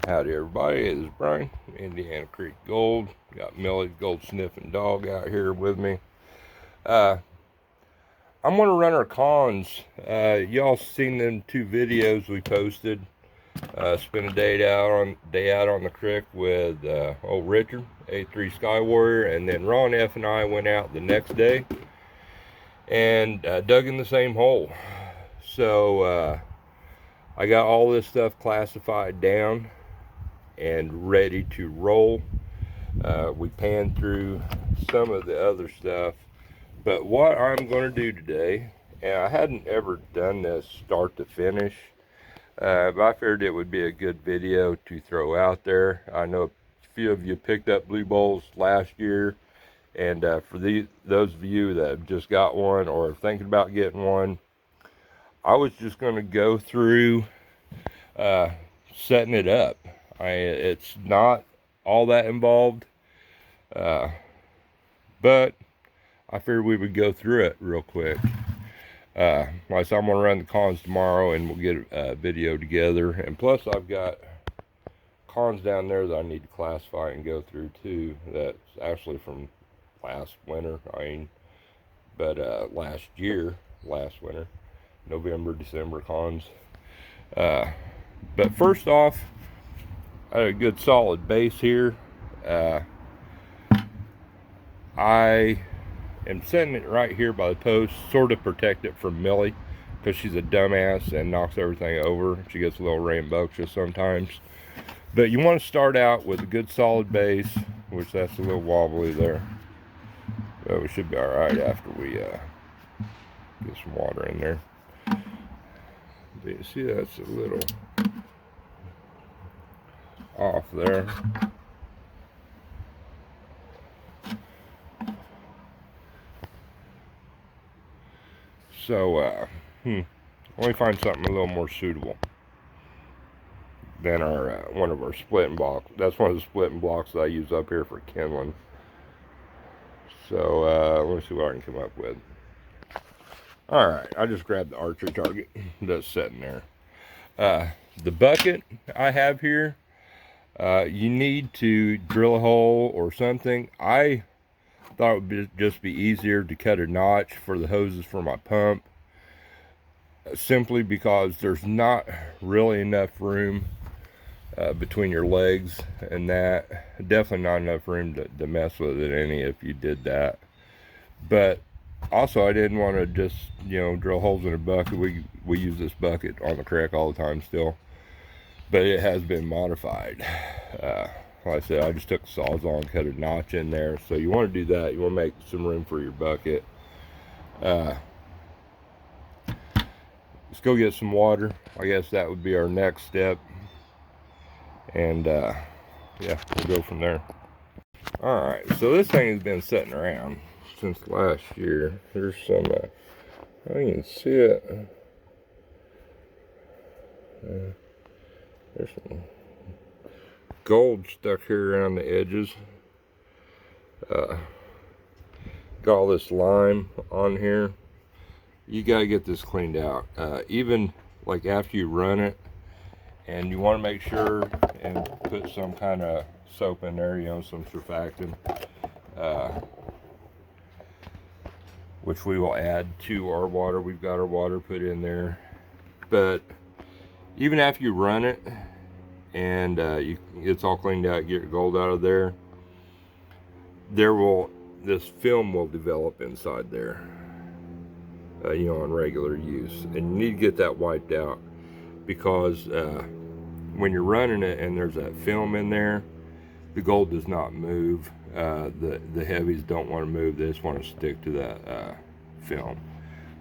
Howdy everybody, it is Brian, Indiana Creek Gold. Got Millie, gold sniffing dog, out here with me. I'm going to run our cons. Y'all seen them two videos we posted. Spend a day out on the creek with old Richard, A3 Sky Warrior, and then Ron F and I went out the next day and dug in the same hole. So I got all this stuff classified down and ready to roll. We panned through some of the other stuff, but what I'm going to do today, and I hadn't ever done this start to finish, but I figured it would be a good video to throw out there. I know a few of you picked up blue bowls last year, and for those of you that have just got one or are thinking about getting one, I was just going to go through setting it up. It's not all that involved, but I figured we would go through it real quick. Like I said, I'm going to run the cons tomorrow and we'll get a video together. And plus I've got cons down there that I need to classify and go through too. That's actually from last winter, last winter, November, December cons. But first off, I had a good solid base here. I am setting it right here by the post, sort of protect it from Millie, because she's a dumbass and knocks everything over. She gets a little rambunctious sometimes. But you want to start out with a good solid base, which that's a little wobbly there. But we should be alright after we get some water in there. But you see that's a little off there. So let me find something a little more suitable than our one of our splitting blocks. That's one of the splitting blocks that I use up here for kindling. So let me see what I can come up with. Alright, I just grabbed the archery target that's sitting there. The bucket I have here, you need to drill a hole or something. I thought it would just be easier to cut a notch for the hoses for my pump, simply because there's not really enough room between your legs and that. Definitely not enough room to mess with it any if you did that. But also I didn't want to just, drill holes in a bucket. We use this bucket on the creek all the time still, but it has been modified. Like I said, I just took the Sawzall and cut a notch in there. So you want to do that. You want to make some room for your bucket. Let's go get some water. I guess that would be our next step. And yeah, we'll go from there. Alright, so this thing has been sitting around since last year. There's some, I can see it. There's some gold stuck here around the edges. Got all this lime on here. You got to get this cleaned out. Even like after you run it, and you want to make sure and put some kind of soap in there, some surfactant, which we will add to our water. We've got our water put in there. But even after you run it and it's all cleaned out, get your gold out of there, this film will develop inside there, on regular use, and you need to get that wiped out, because when you're running it and there's that film in there, the gold does not move. The heavies don't want to move. They just want to stick to that film.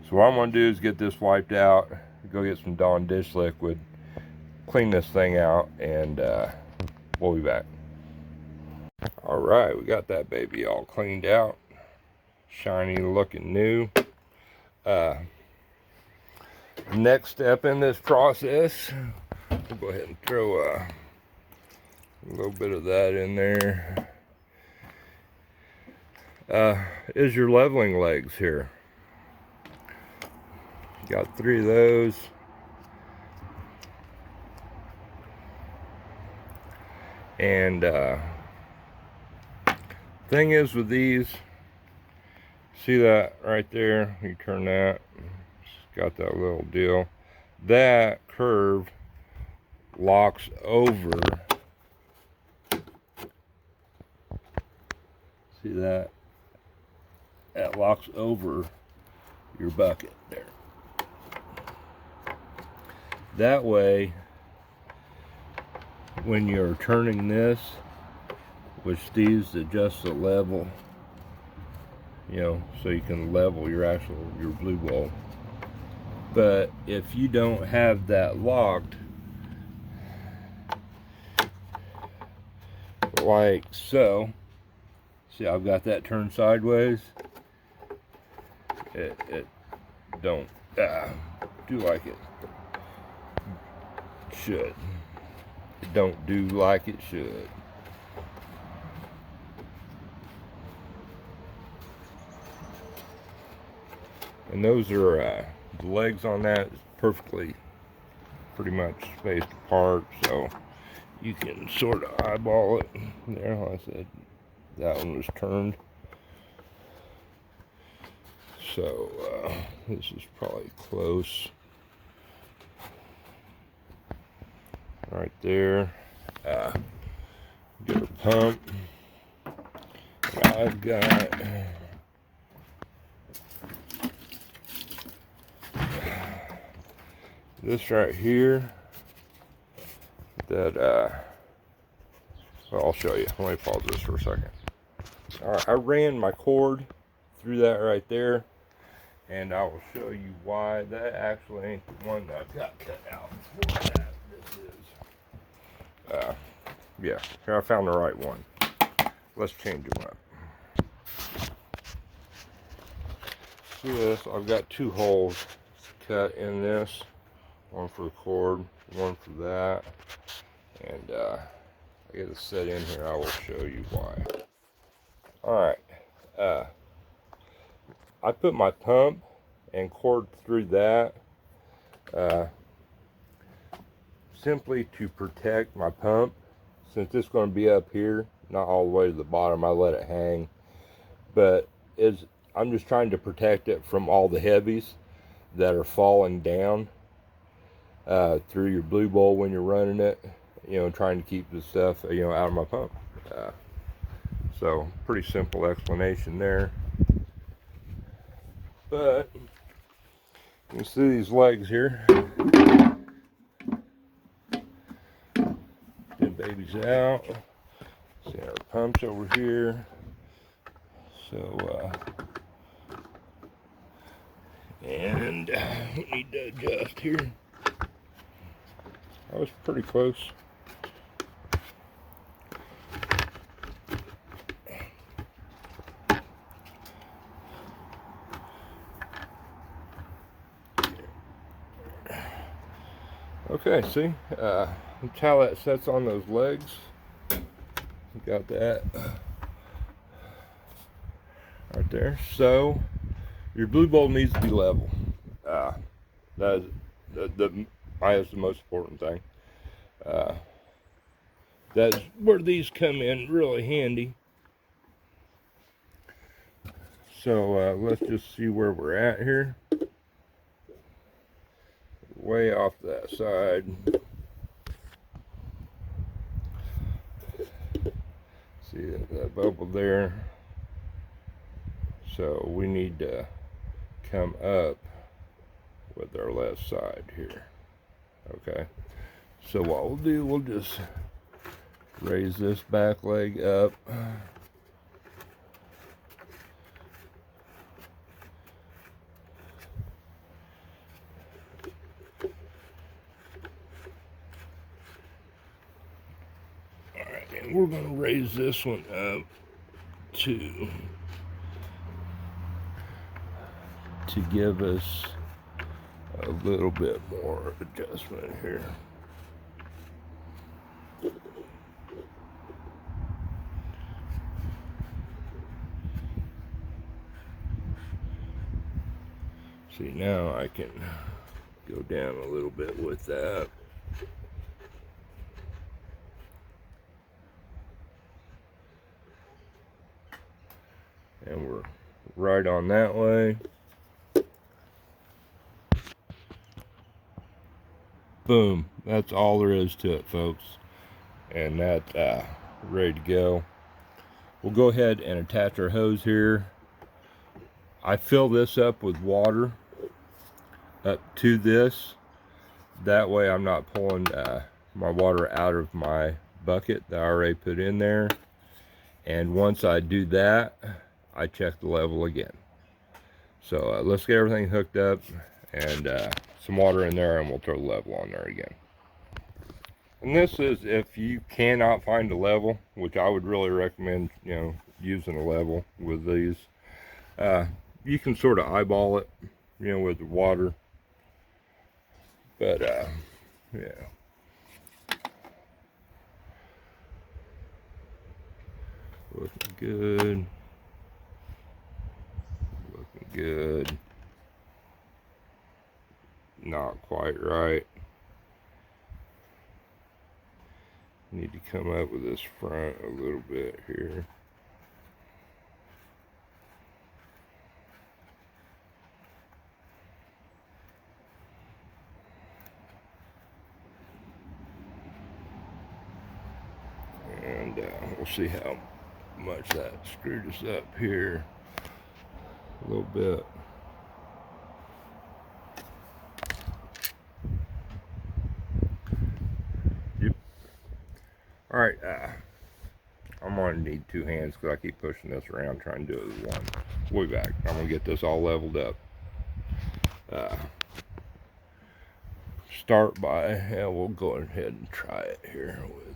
So what I'm going to do is get this wiped out, go get some Dawn dish liquid, clean this thing out, and we'll be back. Alright, we got that baby all cleaned out, shiny looking new. Next step in this process, we'll go ahead and throw a little bit of that in there, is your leveling legs here. Got 3 of those. And thing is with these, see that right there? You turn that, it's got that little deal. That curve locks over. See that? That locks over your bucket there. That way, when you're turning this, which these adjust the level, you know, so you can level your blue bowl. But if you don't have that locked, like so, see, I've got that turned sideways. It don't do like it should. It don't do like it should. And those are the legs on that is perfectly, pretty much spaced apart, so you can sort of eyeball it. There, like I said, that one was turned. So this is probably close. Right there. Get a pump. And I've got this right here. That well, I'll show you. Let me pause this for a second. All right, I ran my cord through that right there, and I will show you why that actually ain't the one that I got cut out. This is, yeah, here I found the right one. Let's change them up. See this? I've got two holes cut in this. One for the cord, one for that. And I get it set in here. I will show you why. Alright. I put my pump and cord through that simply to protect my pump. Since it's going to be up here, not all the way to the bottom, I let it hang. But I'm just trying to protect it from all the heavies that are falling down through your blue bowl when you're running it. You know, trying to keep the stuff, you know, out of my pump. So, pretty simple explanation there. But, you can see these legs here. Get babies out. See our pumps over here. So, and we need to adjust here. I was pretty close. Okay, see, that's how that sets on those legs. You got that right there. So your blue bowl needs to be level. That is the most important thing. That's where these come in really handy. So let's just see where we're at here. Way off that side. See that bubble there? So we need to come up with our left side here. Okay. So what we'll do, we'll just raise this back leg up. And we're going to raise this one up to give us a little bit more adjustment here. See, now I can go down a little bit with that. right on that way. Boom. That's all there is to it, folks. And that's ready to go. We'll go ahead and attach our hose here. I fill this up with water up to this. That way I'm not pulling my water out of my bucket that I already put in there. And once I do that, I check the level again. So let's get everything hooked up and some water in there, and we'll throw the level on there again. And this is if you cannot find a level, which I would really recommend, you know, using a level with these. You can sort of eyeball it, you know, with the water. But yeah. Looking good. Looking good. Not quite right. Need to come up with this front a little bit here. And we'll see how much that screwed us up here a little bit. Yep. All right, I'm gonna need two hands because I keep pushing this around trying to do it with one. We'll be back. I'm gonna get this all leveled up. Start by, yeah, we'll go ahead and try it here with,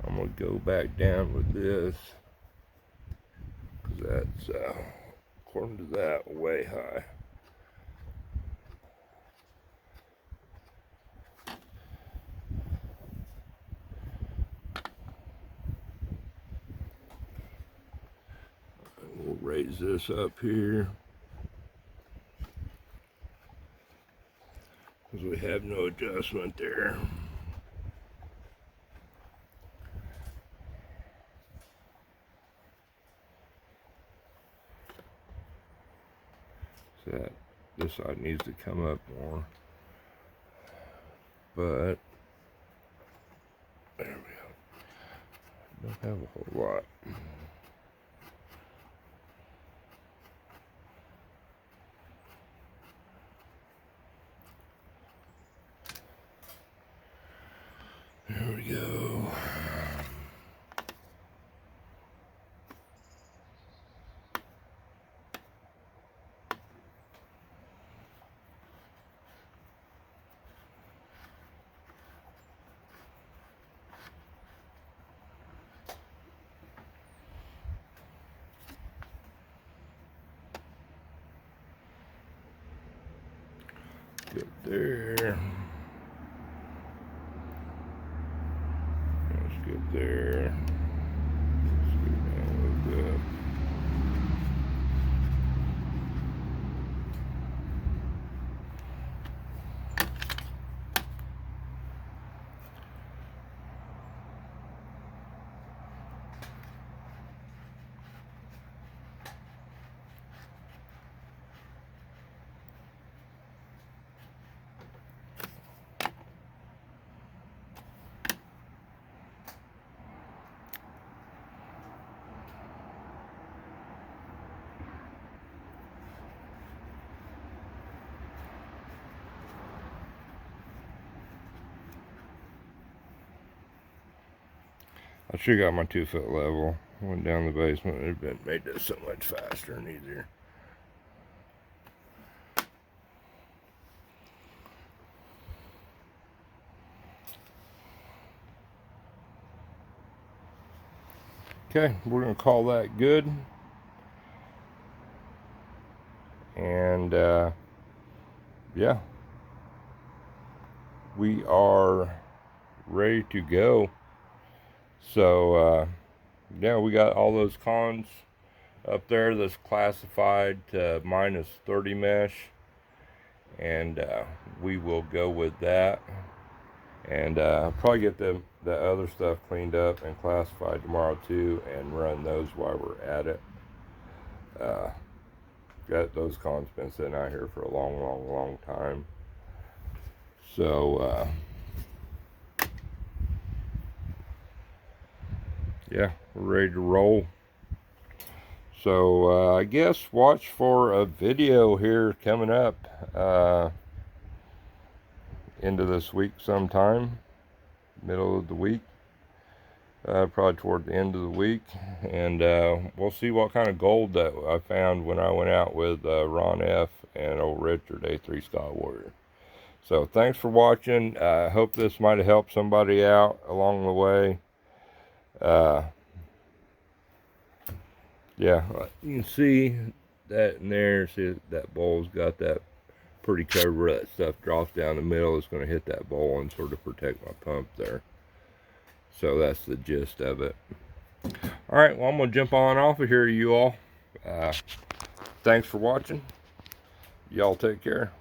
I'm gonna go back down with this because that's according to that way high. We'll raise this up here because we have no adjustment there. So that this side needs to come up more, but there we go. Don't have a whole lot. There we go. Get there. Let's get there. Let's get down a little bit. I should have got my 2-foot level. Went down the basement. It would have made this so much faster and easier. Okay, we're going to call that good. And yeah, we are ready to go. So yeah, we got all those cons up there that's classified to -30 mesh, and we will go with that. And I'll probably get the other stuff cleaned up and classified tomorrow too, and run those while we're at it. Got those cons been sitting out here for a long time. So yeah, we're ready to roll. So I guess watch for a video here coming up into this week sometime, middle of the week, probably toward the end of the week, and we'll see what kind of gold that I found when I went out with Ron F. and old Richard, A3 Sky Warrior. So thanks for watching. I hope this might have helped somebody out along the way. Yeah, you can see that in there. See that bowl's got that pretty cover. That stuff drops down the middle. It's going to hit that bowl and sort of protect my pump there. So that's the gist of it. All right, well, I'm going to jump on off of here, you all. Thanks for watching. Y'all take care.